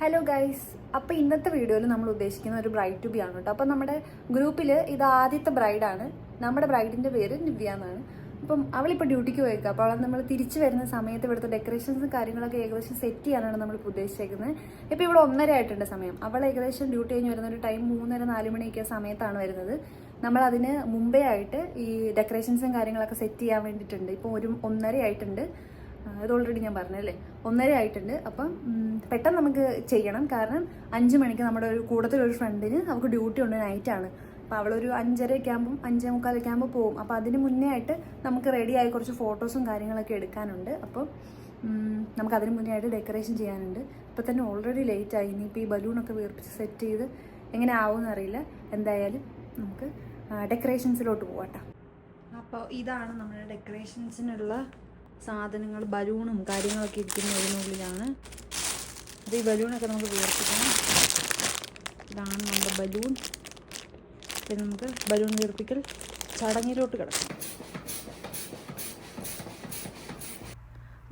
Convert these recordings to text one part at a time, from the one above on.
Hello guys, അപ്പോൾ ഇന്നത്തെ വീഡിയോയിൽ നമ്മൾ ഉദ്ദേശിക്കുന്ന ഒരു ബ്രൈഡ് ടു ബി ആണ് കേട്ടോ. അപ്പോൾ നമ്മുടെ ഗ്രൂപ്പിൽ ഇത് ആദ്യത്തെ ബ്രൈഡാണ്. നമ്മുടെ ബ്രൈഡിൻ്റെ പേര് നിവ്യ എന്നാണ്. അപ്പം അവളിപ്പോൾ ഡ്യൂട്ടിക്ക് പോയേക്കുക. അപ്പോൾ അവൾ നമ്മൾ തിരിച്ചു വരുന്ന സമയത്ത് ഇവിടുത്തെ ഡെക്കറേഷൻസും കാര്യങ്ങളൊക്കെ ഏകദേശം സെറ്റ് ചെയ്യാനാണ് നമ്മളിപ്പോൾ ഉദ്ദേശിച്ചേക്കുന്നത്. ഇപ്പോൾ ഇവിടെ 1:30 ആയിട്ടുണ്ട് സമയം. അവൾ ഏകദേശം ഡ്യൂട്ടി കഴിഞ്ഞ് വരുന്ന ഒരു ടൈം 3:30-4 മണിയൊക്കെ സമയത്താണ് വരുന്നത്. നമ്മളതിന് മുമ്പേ ആയിട്ട് ഈ ഡെക്കറേഷൻസും കാര്യങ്ങളൊക്കെ സെറ്റ് ചെയ്യാൻ വേണ്ടിയിട്ടുണ്ട്. ഇപ്പോൾ 1:30 ആയിട്ടുണ്ട്. ഇത് ഓൾറെഡി ഞാൻ പറഞ്ഞല്ലേ, 1:30 ആയിട്ടുണ്ട്. അപ്പം പെട്ടെന്ന് നമുക്ക് ചെയ്യണം. കാരണം 5 മണിക്ക് നമ്മുടെ ഒരു കൂട്ടത്തിലൊരു ഫ്രണ്ടിന് അവൾക്ക് ഡ്യൂട്ടി ഉണ്ട്, നൈറ്റാണ്. അപ്പോൾ അവളൊരു 5:30 ആകുമ്പം 5:45 ആകുമ്പോൾ പോകും. അപ്പോൾ അതിന് മുന്നേ ആയിട്ട് നമുക്ക് റെഡിയായി കുറച്ച് ഫോട്ടോസും കാര്യങ്ങളൊക്കെ എടുക്കാനുണ്ട്. അപ്പോൾ നമുക്കതിന് മുന്നേ ആയിട്ട് ഡെക്കറേഷൻ ചെയ്യാനുണ്ട്. ഇപ്പോൾ തന്നെ ഓൾറെഡി ലേറ്റായി. ഇനിയിപ്പോൾ ഈ ബലൂണൊക്കെ വീർപ്പിച്ച് സെറ്റ് ചെയ്ത് എങ്ങനെ ആവുമെന്ന് അറിയില്ല. എന്തായാലും നമുക്ക് ഡെക്കറേഷൻസിലോട്ട് പോകട്ടെ. അപ്പോൾ ഇതാണ് നമ്മുടെ ഡെക്കറേഷൻസിനുള്ള സാധനങ്ങൾ. ബലൂണും കാര്യങ്ങളൊക്കെ ഇരിക്കുന്ന ഇതിനുള്ളിലാണ്. അത് ഈ ബലൂണൊക്കെ നമുക്ക് വീർപ്പിക്കണം. ഇതാണ് നമ്മുടെ ബലൂൺ. പിന്നെ നമുക്ക് ബലൂൺ വീർപ്പിക്കൽ ചടങ്ങിലോട്ട് കിടക്കാം.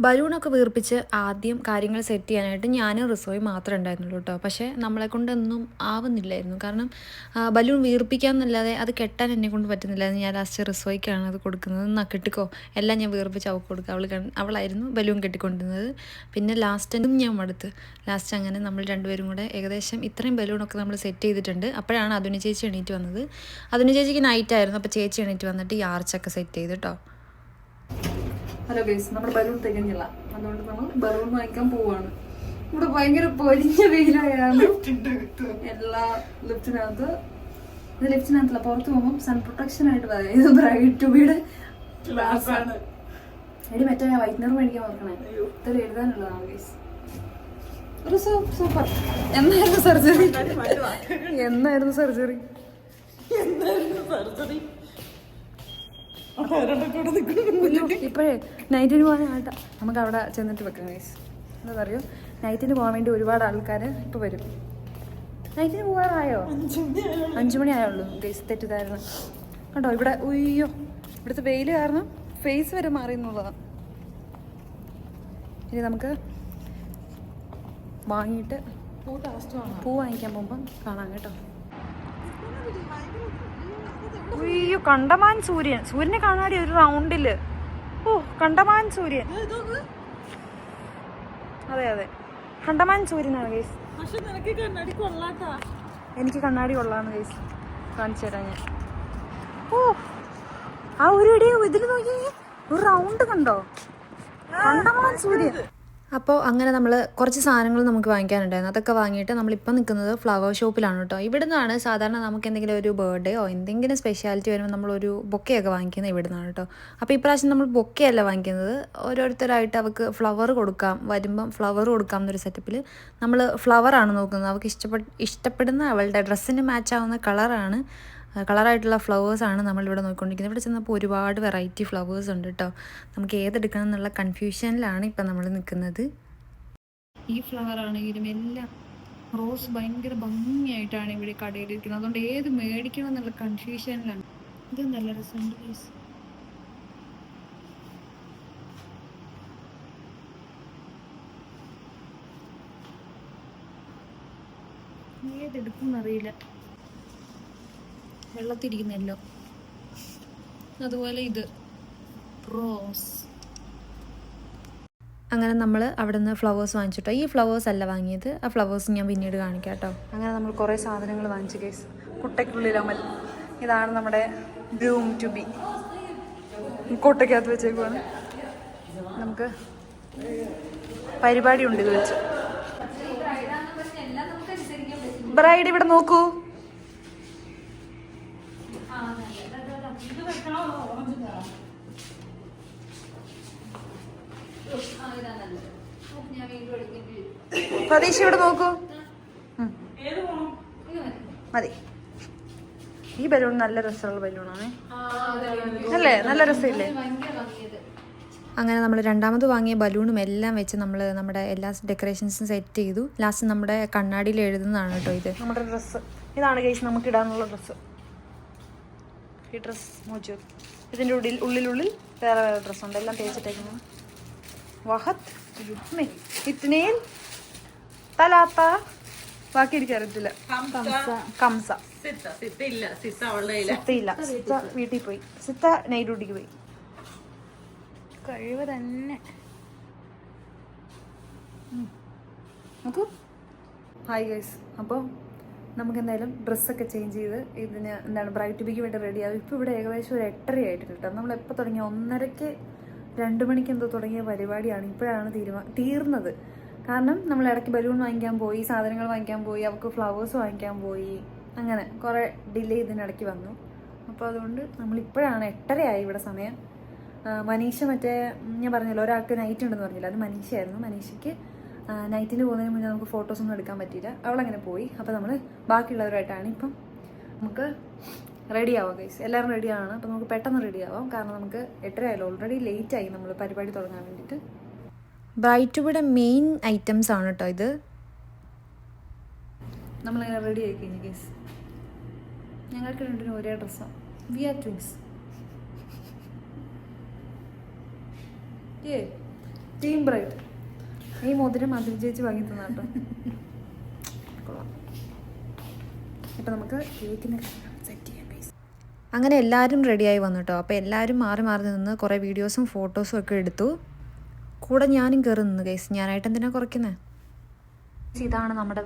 ബലൂണൊക്കെ വീർപ്പിച്ച് ആദ്യം കാര്യങ്ങൾ സെറ്റ് ചെയ്യാനായിട്ട് ഞാനും റിസോയും മാത്രമേ ഉണ്ടായിരുന്നുള്ളൂ കേട്ടോ. പക്ഷേ നമ്മളെ കൊണ്ടൊന്നും ആവുന്നില്ലായിരുന്നു. കാരണം ബലൂൺ വീർപ്പിക്കാമെന്നല്ലാതെ അത് കെട്ടാൻ എന്നെ കൊണ്ട് പറ്റുന്നില്ലായിരുന്നു. ഞാൻ ലാസ്റ്റ് റിസോയ്ക്കാണ് അത് കൊടുക്കുന്നത്. എന്നാ കെട്ടിക്കോ, എല്ലാം ഞാൻ വീർപ്പിച്ച് അവൾക്ക് കൊടുക്കുക. അവളായിരുന്നു ബലൂൺ കെട്ടിക്കൊണ്ടിരുന്നത്. പിന്നെ ലാസ്റ്റും ഞാൻ മടുത്ത്. ലാസ്റ്റ് അങ്ങനെ നമ്മൾ രണ്ടുപേരും കൂടെ ഏകദേശം ഇത്രയും ബലൂണൊക്കെ നമ്മൾ സെറ്റ് ചെയ്തിട്ടുണ്ട്. അപ്പോഴാണ് അതുനി ചേച്ചി എണീറ്റ് വന്നത്. അതുനി ചേച്ചിക്ക് നൈറ്റായിരുന്നു. അപ്പോൾ ചേച്ചി എണീറ്റ് വന്നിട്ട് ഈ ആർച്ചൊക്കെ സെറ്റ് ചെയ്ത് കേട്ടോ. ഹലോ ഗൈസ്, നമ്മുടെ ബലൂൺ തികഞ്ഞില്ല. അതുകൊണ്ട് നമ്മൾ ബലൂൺ വാങ്ങിക്കാൻ പോവാണ്. ഇവിടെ ഭയങ്കര പൊരിഞ്ഞ വെയിലായാണ്. എല്ലാ ലിഫ്റ്റിനകത്തല്ല, പുറത്ത് പോകുമ്പോൾ സൺ പ്രൊട്ടക്ഷൻ ആയിട്ട് പറയാം. ഇത് ബ്രൈഡ് ടു ബിയുടെ ഗ്ലാസ് ആണ്. എടി മറ്റേ വൈറ്റ്നർ മേടിക്കാൻ ഓർക്കണേ. ഇത്ര എഴുതാനുള്ളതാണ് ഗൈസ്. ഒരു സൂപ്പർ. എന്നായിരുന്നു സർജറി? ഇപ്പോഴേ നൈറ്റിന് പോകാനായിട്ടാ. നമുക്ക് അവിടെ ചെന്നിട്ട് വെക്കാം ഗൈസ്. എന്താ പറയുക, നൈറ്റിന് പോകാൻ വേണ്ടി ഒരുപാട് ആൾക്കാർ ഇപ്പോൾ വരും. നൈറ്റിന് പോകാറായോ? 5 മണി ആയുള്ളൂ ഗൈസ്. തെറ്റിദ്ധാരണ കേട്ടോ. ഇവിടെ ഉയ്യോ, ഇവിടുത്തെ വെയിൽ കാരണം ഫേസ് വരെ മാറിയെന്നുള്ളതാണ്. ഇനി നമുക്ക് വാങ്ങിയിട്ട് പൂ വാങ്ങിക്കാൻ പോകുമ്പം കാണാം കേട്ടോ. അയ്യോ, കണ്ടമാൻ സൂര്യനെ കാണാടി ഒരു റൗണ്ടില്. ഓ, കണ്ടമാൻ സൂര്യൻ. അതെ കണ്ടമാൻ സൂര്യനാണ് ഗൈസ്. എനിക്ക് കണ്ണാടി കൊള്ളാന്ന് ഗൈസ്. കാണിച്ചു തരാം ഞാൻ. ഓ, ആ ഒരു ഇതിൽ നോക്കി ഒരു റൗണ്ട് കണ്ടോ? കണ്ടമാൻ സൂര്യൻ. അപ്പോൾ അങ്ങനെ നമ്മൾ കുറച്ച് സാധനങ്ങൾ നമുക്ക് വാങ്ങിക്കാനുണ്ടായിരുന്നു. അതൊക്കെ വാങ്ങിയിട്ട് നമ്മളിപ്പോൾ നിൽക്കുന്നത് ഫ്ലവർ ഷോപ്പിലാണ് കേട്ടോ. ഇവിടെ നിന്നാണ് സാധാരണ നമുക്ക് എന്തെങ്കിലും ഒരു ബർത്ത്ഡേയോ എന്തെങ്കിലും സ്പെഷ്യാലിറ്റി വരുമ്പോൾ നമ്മളൊരു ബൊക്കെയൊക്കെ വാങ്ങിക്കുന്നത് ഇവിടെ നിന്നാണ് കേട്ടോ. അപ്പോൾ ഇപ്രാവശ്യം നമ്മൾ ബൊക്കെയല്ല വാങ്ങിക്കുന്നത്. ഓരോരുത്തരായിട്ട് അവർക്ക് ഫ്ലവർ കൊടുക്കാം, വരുമ്പം ഫ്ലവർ കൊടുക്കാം എന്നൊരു സെറ്റപ്പിൽ നമ്മൾ ഫ്ലവറാണ് നോക്കുന്നത്. അവർക്ക് ഇഷ്ടപ്പെടുന്ന അവളുടെ ഡ്രസ്സിന് മാച്ചാവുന്ന കളറായിട്ടുള്ള ഫ്ലവേഴ്സാണ് നമ്മളിവിടെ നോക്കിക്കൊണ്ടിരിക്കുന്നത്. ഇവിടെ ചെന്നപ്പോൾ ഒരുപാട് വെറൈറ്റി ഫ്ലവേഴ്സ് ഉണ്ട് കേട്ടോ. നമുക്ക് ഏതെടുക്കണം എന്നുള്ള കൺഫ്യൂഷനിലാണ് ഇപ്പം നമ്മൾ നിൽക്കുന്നത്. ഈ ഫ്ലവർ ആണെങ്കിലും എല്ലാം റോസ് ഭയങ്കര ഭംഗിയായിട്ടാണ് ഇവിടെ കടയിലിരിക്കുന്നത്. അതുകൊണ്ട് ഏത് മേടിക്കണം എന്നുള്ള കൺഫ്യൂഷനിലാണ്. ഇത് നല്ല രസമുണ്ട് പ്ലീസ്. ഏതെടുക്കും എന്നറിയില്ല. വെള്ളത്തിരിക്കുന്നല്ലോ. അതുപോലെ ഇത് റോസ്. അങ്ങനെ നമ്മൾ അവിടെ നിന്ന് ഫ്ലവേഴ്സ് വാങ്ങിച്ചിട്ടോ. ഈ ഫ്ലവേഴ്സ് അല്ല വാങ്ങിയത്, ആ ഫ്ലവേഴ്സ് ഞാൻ പിന്നീട് കാണിക്കാം കേട്ടോ. അങ്ങനെ നമ്മൾ കുറേ സാധനങ്ങൾ വാങ്ങിച്ചു കേസ്. കുട്ടയ്ക്കുള്ളിലമൽ. ഇതാണ് നമ്മുടെ ഗ്രൂം ടു ബി. കൊട്ടയ്ക്കകത്ത് വെച്ചേക്കുവാണ്. നമുക്ക് പരിപാടിയുണ്ട് ഇത് വെച്ച്. ബ്രൈഡ് ഇവിടെ നോക്കൂ. പ്രതീക്ഷ ഇവിടെ നോക്കൂ. മതി. ഈ ബലൂൺ നല്ല രസമുള്ള ബലൂണാണ് അല്ലേ? നല്ല രസമില്ലേ? അങ്ങനെ നമ്മൾ രണ്ടാമത് വാങ്ങിയ ബലൂണും എല്ലാം വെച്ച് നമ്മൾ നമ്മുടെ എല്ലാ ഡെക്കറേഷൻസും സെറ്റ് ചെയ്തു. ലാസ്റ്റ് നമ്മുടെ കണ്ണാടിയിൽ എഴുതുന്നതാണ് കേട്ടോ ഇത്. നമ്മുടെ ഡ്രസ്സ് ഇതാണ് ഗൈസ്, നമുക്ക് ഇടാനുള്ള ഡ്രസ്സ്. ഈ ഡ്രസ്സ് മോജു. ഇതിൻ്റെ ഉള്ളിൽ വേറെ ഡ്രസ്സുണ്ട്. എല്ലാം തേച്ചിട്ടേക്കുന്നു. വഹത്ത് ഇത്നേൻ തലാത്ത ബാക്കി എനിക്കറിയത്തില്ല. കംസ സിത്ത വീട്ടിൽ പോയി. സിത്ത നൈറ്റ് ഡ്യൂട്ടിക്ക് പോയി. കഴിവ് തന്നെ. നോക്കൂ. Hi guys. അപ്പോൾ നമുക്ക് എന്തായാലും ഡ്രസ്സൊക്കെ ചേഞ്ച് ചെയ്ത് ഇതിന് എന്താണ് ബ്രൈറ്റ് ബിക്ക് വേണ്ടി റെഡിയാകും. ഇപ്പോൾ ഇവിടെ ഏകദേശം ഒരു 8:30 ആയിട്ടുണ്ട് കേട്ടോ. നമ്മളെപ്പോൾ തുടങ്ങിയ 1:30-ക്ക് 2 മണിക്ക് എന്തോ തുടങ്ങിയ പരിപാടിയാണ്. ഇപ്പോഴാണ് തീർന്നത്. കാരണം നമ്മൾ ഇടയ്ക്ക് ബലൂൺ വാങ്ങിക്കാൻ പോയി, സാധനങ്ങൾ വാങ്ങിക്കാൻ പോയി, അവർക്ക് ഫ്ലവേഴ്സ് വാങ്ങിക്കാൻ പോയി, അങ്ങനെ കുറേ ഡിലേ ഇതിനിടയ്ക്ക് വന്നു. അപ്പോൾ അതുകൊണ്ട് നമ്മളിപ്പോഴാണ് 8:30 ആയി ഇവിടെ സമയം. മനീഷ മറ്റേ ഞാൻ പറഞ്ഞല്ലോ ഒരാൾക്ക് നൈറ്റ് ഉണ്ടെന്ന് പറഞ്ഞില്ല, അത് മനീഷയായിരുന്നു. മനീഷയ്ക്ക് നൈറ്റിന് പോകുന്നതിന് മുന്നേ നമുക്ക് ഫോട്ടോസൊന്നും എടുക്കാൻ പറ്റിയില്ല, അവളങ്ങനെ പോയി. അപ്പോൾ നമ്മൾ ബാക്കിയുള്ളവരായിട്ടാണ് ഇപ്പം നമുക്ക് റെഡി ആവാം ഗൈസ്. എല്ലാവരും റെഡിയാണ്. അപ്പോൾ നമുക്ക് പെട്ടെന്ന് റെഡി ആവാം. കാരണം നമുക്ക് 8:30 ആയല്ലോ, ഓൾറെഡി ലേറ്റായി നമ്മൾ പരിപാടി തുടങ്ങാൻ വേണ്ടിയിട്ട്. ബ്രൈറ്റുബിയുടെ മെയിൻ ഐറ്റംസ് ആണ് കേട്ടോ ഇത്. നമ്മളിങ്ങനെ റെഡി ആയി കഴിഞ്ഞു ഗൈസ്. ഞങ്ങൾക്ക് രണ്ടിനും ഒരേ ഡ്രസ്സാണ്. We are twins. Team bride. ഈ മോതിരം അതിൽ ചേച്ചി വാങ്ങി തന്നാട്ടോ. അപ്പം നമുക്ക് കേക്കിന് സെറ്റ് ചെയ്യാം ഗൈസ്. അങ്ങനെ എല്ലാവരും റെഡിയായി വന്നു കേട്ടോ. അപ്പോൾ എല്ലാവരും മാറി മാറി നിന്ന് കുറേ വീഡിയോസും ഫോട്ടോസും ഒക്കെ എടുത്തു. കൂടെ ഞാനും കയറി നിന്ന് ഗൈസ്. ഞാനായിട്ട് എന്തിനാ കുറയ്ക്കുന്നത്. ഇതാണ് നമ്മുടെ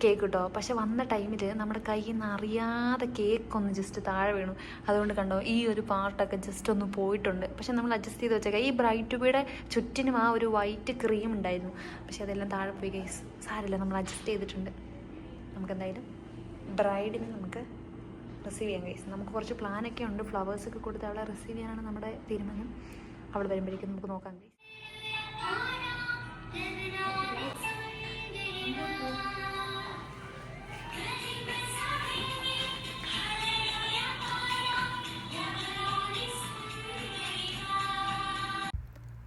കേക്ക് കേട്ടോ. പക്ഷെ വന്ന ടൈമിൽ നമ്മുടെ കയ്യിൽ നിന്ന് അറിയാതെ കേക്കൊന്ന് ജസ്റ്റ് താഴെ വീണു. അതുകൊണ്ട് കണ്ടോ ഈ ഒരു പാർട്ടൊക്കെ ജസ്റ്റ് ഒന്ന് പോയിട്ടുണ്ട്. പക്ഷെ നമ്മൾ അഡ്ജസ്റ്റ് ചെയ്ത് വെച്ചേക്കാം. ഈ ബ്രൈറ്റ് ബിയുടെ ചുറ്റിനും ആ ഒരു വൈറ്റ് ക്രീം ഉണ്ടായിരുന്നു, പക്ഷെ അതെല്ലാം താഴെ പോയി ഗൈസ്. സാരമില്ല, നമ്മൾ അഡ്ജസ്റ്റ് ചെയ്തിട്ടുണ്ട്. നമുക്കെന്തായാലും ബ്രൈഡിനെ നമുക്ക് റിസീവ് ചെയ്യാം ഗൈസ്. നമുക്ക് കുറച്ച് പ്ലാനൊക്കെ ഉണ്ട്. ഫ്ലവേഴ്സൊക്കെ കൊടുത്ത് അവളെ റിസീവ് ചെയ്യാനാണ് നമ്മുടെ തീരുമാനം. അവൾ വരുമ്പോഴേക്കും നമുക്ക് നോക്കാം ഗൈസ്.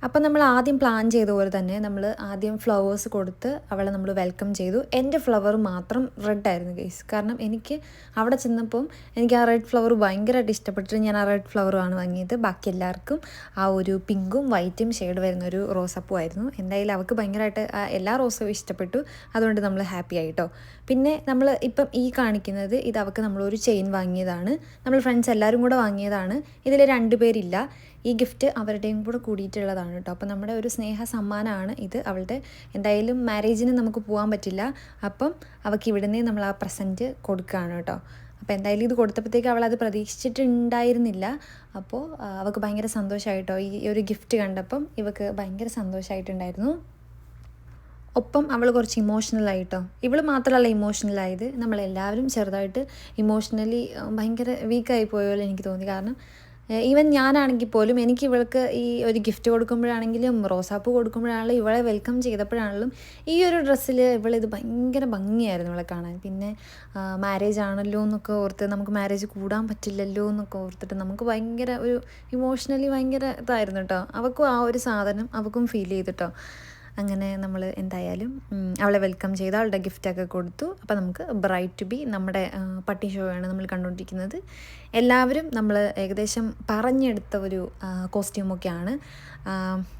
അപ്പം നമ്മൾ ആദ്യം പ്ലാൻ ചെയ്ത പോലെ തന്നെ നമ്മൾ ആദ്യം ഫ്ലവേഴ്സ് കൊടുത്ത് അവളെ നമ്മൾ വെൽക്കം ചെയ്തു. എൻ്റെ ഫ്ലവർ മാത്രം റെഡായിരുന്നു ഗൈസ്. കാരണം എനിക്ക് അവിടെ ചെന്നപ്പം എനിക്ക് ആ റെഡ് ഫ്ലവർ ഭയങ്കരമായിട്ട് ഇഷ്ടപ്പെട്ടിട്ട് ഞാൻ ആ റെഡ് ഫ്ലവറുമാണ് വാങ്ങിയത്. ബാക്കി എല്ലാവർക്കും ആ ഒരു പിങ്കും വൈറ്റും ഷെയ്ഡ് വരുന്നൊരു റോസപ്പൂ ആയിരുന്നു. എന്തായാലും അവൾക്ക് ഭയങ്കരമായിട്ട് എല്ലാ റോസും ഇഷ്ടപ്പെട്ടു. അതുകൊണ്ട് നമ്മൾ ഹാപ്പി ആയിട്ടോ. പിന്നെ നമ്മൾ ഇപ്പം ഈ കാണിക്കുന്നത് ഇത് അവൾക്ക് നമ്മളൊരു ചെയിൻ വാങ്ങിയതാണ്. നമ്മൾ ഫ്രണ്ട്സ് എല്ലാവരും കൂടെ വാങ്ങിയതാണ്. ഇതിൽ 2 പേരില്ല. ഈ ഗിഫ്റ്റ് അവരുടെയും കൂടെ കൂടിയിട്ടുള്ളതാണ് കേട്ടോ. അപ്പോൾ നമ്മുടെ ഒരു സ്നേഹ സമ്മാനമാണ് ഇത്. അവളുടെ എന്തായാലും മാരേജിന് നമുക്ക് പോകാൻ പറ്റില്ല. അപ്പം അവൾക്ക് ഇവിടുന്നേ നമ്മൾ ആ പ്രസൻറ്റ് കൊടുക്കുകയാണ് കേട്ടോ. അപ്പോൾ എന്തായാലും ഇത് കൊടുത്തപ്പോഴത്തേക്ക് അവളത് പ്രതീക്ഷിച്ചിട്ടുണ്ടായിരുന്നില്ല. അപ്പോൾ അവൾക്ക് ഭയങ്കര സന്തോഷമായിട്ടോ. ഈ ഒരു ഗിഫ്റ്റ് കണ്ടപ്പം ഇവൾക്ക് ഭയങ്കര സന്തോഷമായിട്ടുണ്ടായിരുന്നു. ഒപ്പം അവൾ കുറച്ച് ഇമോഷണലായിട്ടോ. ഇവൾ മാത്രമല്ല ഇമോഷണലായത്, നമ്മളെല്ലാവരും ചെറുതായിട്ട് ഇമോഷണലി ഭയങ്കര വീക്കായി പോയ പോലെ എനിക്ക് തോന്നി. കാരണം ഈവൻ ഞാനാണെങ്കിൽ പോലും എനിക്ക് ഇവൾക്ക് ഈ ഒരു ഗിഫ്റ്റ് കൊടുക്കുമ്പോഴാണെങ്കിലും റോസാപ്പൂ കൊടുക്കുമ്പോഴാണെങ്കിലും ഇവളെ വെൽക്കം ചെയ്തപ്പോഴാണെങ്കിലും ഈ ഒരു ഡ്രസ്സിൽ ഇവളിത് ഭയങ്കര ഭംഗിയായിരുന്നു ഇവളെ കാണാൻ. പിന്നെ മാരേജ് ആണല്ലോ എന്നൊക്കെ ഓർത്ത് നമുക്ക് മാരേജ് കൂടാൻ പറ്റില്ലല്ലോ എന്നൊക്കെ ഓർത്തിട്ട് നമുക്ക് ഭയങ്കര ഒരു ഇമോഷണലി ഭയങ്കര ഇതായിരുന്നു കേട്ടോ. അവൾക്കും ആ ഒരു സാധനം അവൾക്കും ഫീൽ ചെയ്തിട്ടോ. അങ്ങനെ നമ്മൾ എന്തായാലും അവളെ വെൽക്കം ചെയ്ത് അവളുടെ ഗിഫ്റ്റൊക്കെ കൊടുത്തു. അപ്പോൾ നമുക്ക് ബ്രൈറ്റ് ബി നമ്മുടെ പട്ടി ഷോയാണ് നമ്മൾ കണ്ടുകൊണ്ടിരിക്കുന്നത്. എല്ലാവരും നമ്മൾ ഏകദേശം പറഞ്ഞെടുത്ത ഒരു കോസ്റ്റ്യൂമൊക്കെയാണ്.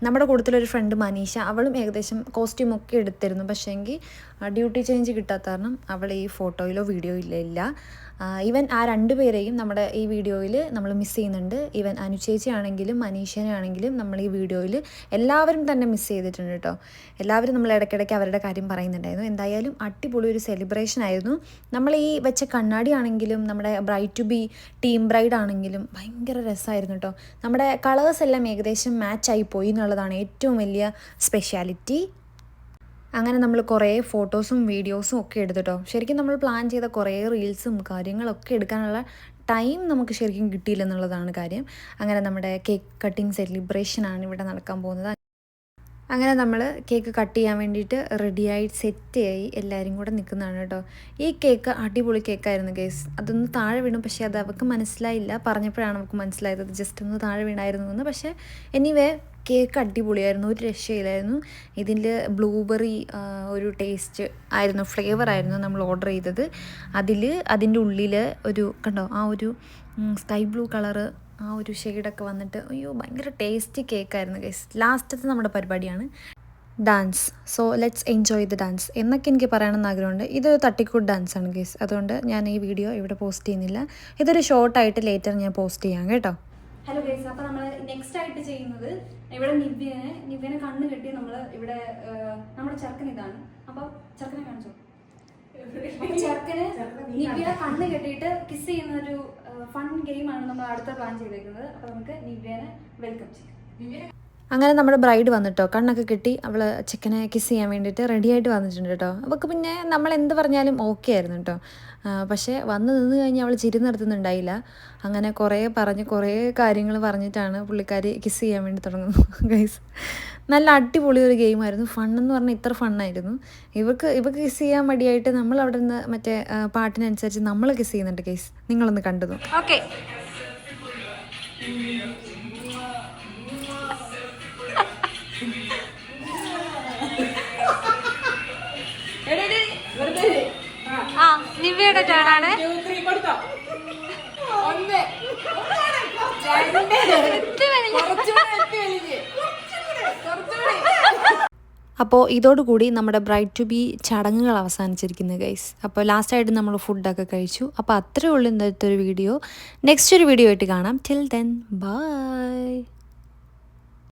നമ്മുടെ കൂട്ടത്തിലൊരു ഫ്രണ്ട് മനീഷ, അവളും ഏകദേശം കോസ്റ്റ്യൂമൊക്കെ എടുത്തിരുന്നു. പക്ഷേങ്കിൽ ഡ്യൂട്ടി ചേഞ്ച് കിട്ടാത്ത കാരണം അവൾ ഈ ഫോട്ടോയിലോ വീഡിയോയിലോ ഇല്ല. ഈവൻ ആ 2 പേരെയും നമ്മുടെ ഈ വീഡിയോയിൽ നമ്മൾ മിസ് ചെയ്യുന്നുണ്ട്. ഈവൻ അനുചേച്ചി ആണെങ്കിലും മനീഷനെ ആണെങ്കിലും നമ്മൾ ഈ വീഡിയോയിൽ എല്ലാവരും തന്നെ മിസ് ചെയ്തിട്ടുണ്ട് കേട്ടോ. എല്ലാവരും നമ്മൾ ഇടയ്ക്കിടയ്ക്ക് അവരുടെ കാര്യം പറയുന്നുണ്ടായിരുന്നു. എന്തായാലും അടിപൊളി ഒരു സെലിബ്രേഷൻ ആയിരുന്നു. നമ്മൾ ഈ വെച്ച കണ്ണാടി ആണെങ്കിലും നമ്മുടെ bride to be team bride ആണെങ്കിലും ഭയങ്കര രസമായിരുന്നു കേട്ടോ. നമ്മുടെ കളേഴ്സ് എല്ലാം ഏകദേശം മാച്ചായി പോയി എന്നുള്ളതാണ് ഏറ്റവും വലിയ സ്പെഷ്യാലിറ്റി. അങ്ങനെ നമ്മൾ കുറേ ഫോട്ടോസും വീഡിയോസും ഒക്കെ എടുത്തിട്ടോ. ശരിക്കും നമ്മൾ പ്ലാൻ ചെയ്ത കുറേ റീൽസും കാര്യങ്ങളൊക്കെ എടുക്കാനുള്ള ടൈം നമുക്ക് ശരിക്കും കിട്ടിയില്ലെന്നുള്ളതാണ് കാര്യം. അങ്ങനെ നമ്മുടെ കേക്ക് കട്ടിങ് സെലിബ്രേഷനാണ് ഇവിടെ നടക്കാൻ പോകുന്നത്. അങ്ങനെ നമ്മൾ കേക്ക് കട്ട് ചെയ്യാൻ വേണ്ടിയിട്ട് റെഡിയായി സെറ്റായി എല്ലാവരും കൂടെ നിൽക്കുന്നതാണ് കേട്ടോ. ഈ കേക്ക് അടിപൊളി കേക്കായിരുന്നു ഗൈസ്. അതൊന്ന് താഴെ വീണു, പക്ഷേ അത് അവൾക്ക് മനസ്സിലായില്ല. പറഞ്ഞപ്പോഴാണ് അവൾക്ക് മനസ്സിലായത് അത് ജസ്റ്റ് ഒന്ന് താഴെ വീണായിരുന്നു എന്ന്. പക്ഷേ എനിവേ കേക്ക് അടിപൊളിയായിരുന്നു, ഒരു രക്ഷയിലായിരുന്നു. ഇതിൽ ബ്ലൂബെറി ഒരു ടേസ്റ്റ് ആയിരുന്നു, ഫ്ലേവർ ആയിരുന്നു നമ്മൾ ഓർഡർ ചെയ്തത്. അതിൻ്റെ ഉള്ളിൽ ഒരു കണ്ടോ ആ ഒരു സ്കൈ ബ്ലൂ കളറ് ആ ഒരു ഷെയ്ഡൊക്കെ വന്നിട്ട് അയ്യോ ഭയങ്കര ടേസ്റ്റി കേക്കായിരുന്നു ഗൈസ്. ലാസ്റ്റത്തെ നമ്മുടെ പരിപാടിയാണ്. Dance. So let's enjoy the dance എന്നൊക്കെ എനിക്ക് പറയണമെന്ന് ആഗ്രഹമുണ്ട്. ഇതൊരു തട്ടിക്കൂട്ട് ഡാൻസാണ് ഗൈസ്. അതുകൊണ്ട് ഞാൻ ഈ വീഡിയോ ഇവിടെ പോസ്റ്റ് ചെയ്യുന്നില്ല. ഇതൊരു ഷോർട്ടായിട്ട് ലേറ്റർ ഞാൻ പോസ്റ്റ് ചെയ്യാം കേട്ടോ. ഹലോ ഗൈസ്, അപ്പോൾ നമ്മൾ നെക്സ്റ്റ് ആയിട്ട് ചെയ്യുന്നത് ഇവിടെ നിവ്യനെ കണ്ണ് കെട്ടി നമ്മൾ ഇവിടെ നമ്മുടെ ചെറുക്കൻ ഇതാണ്. അപ്പോൾ ചെറുക്കനെ കാണിച്ചോ. ചെറുക്കന് നിവ്യ കണ്ണ് കെട്ടിയിട്ട് കിസ് ചെയ്യുന്ന ഒരു ഫൺ ഗെയിമാണ് നമ്മൾ അടുത്ത പ്ലാൻ ചെയ്തേക്കുന്നത്. അപ്പോൾ നമുക്ക് നിവ്യനെ വെൽക്കം ചെയ്യാം. അങ്ങനെ നമ്മുടെ ബ്രൈഡ് വന്നിട്ടോ, കണ്ണൊക്കെ കെട്ടി അവൾ ചിക്കനെ കിസ് ചെയ്യാൻ വേണ്ടിയിട്ട് റെഡി ആയിട്ട് വന്നിട്ടുണ്ട് കേട്ടോ. അവൾക്ക് പിന്നെ നമ്മൾ എന്ത് പറഞ്ഞാലും ഓക്കെ ആയിരുന്നു കേട്ടോ. പക്ഷേ വന്ന് നിന്ന് കഴിഞ്ഞ് അവൾ ചിരി നിർത്തുന്നുണ്ടായില്ല. അങ്ങനെ കുറേ കാര്യങ്ങൾ പറഞ്ഞിട്ടാണ് പുള്ളിക്കാരി കിസ് ചെയ്യാൻ വേണ്ടി തുടങ്ങുന്നത് ഗൈസ്. നല്ല അടിപൊളി ഒരു ഗെയിമായിരുന്നു. ഫണ്ണെന്ന് പറഞ്ഞാൽ ഇത്ര ഫണ്ണായിരുന്നു. ഇവർക്ക് കിസ് ചെയ്യാൻ മടിയായിട്ട് നമ്മൾ അവിടെ നിന്ന് മറ്റേ പാട്ടിനനുസരിച്ച് നമ്മൾ കിസ് ചെയ്യുന്നുണ്ട് ഗൈസ്. നിങ്ങളൊന്ന് കണ്ടു. ഓക്കെ, നിവ്യയുടെ ടേണാണ്. അപ്പോൾ ഇതോടുകൂടി നമ്മുടെ ബ്രൈഡ് ടു ബി ചടങ്ങുകൾ അവസാനിച്ചിരിക്കുന്നു ഗൈസ്. അപ്പോൾ ലാസ്റ്റായിട്ട് നമ്മൾ ഫുഡൊക്കെ കഴിച്ചു. അപ്പോൾ അത്രയേ ഉള്ളൂ ഇന്നത്തെ ഒരു വീഡിയോ. നെക്സ്റ്റ് ഒരു വീഡിയോ ആയിട്ട് കാണാം. Till then bye.